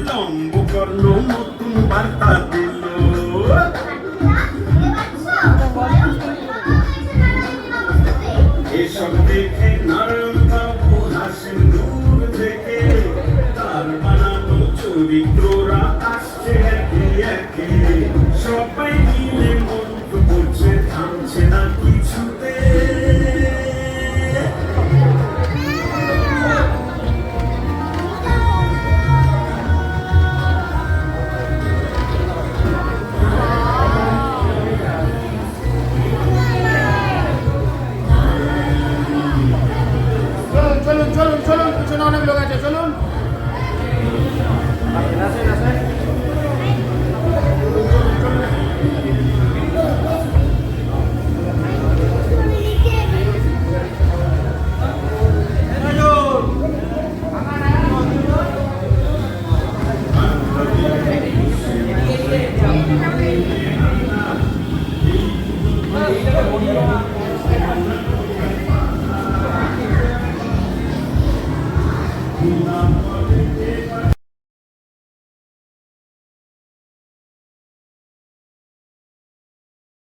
লম্ব করলো নতুন বার্তা দিল। এসব দেখে নারায়ণ বাবু হাসেন দূর থেকে, তার বানানো চরিত্র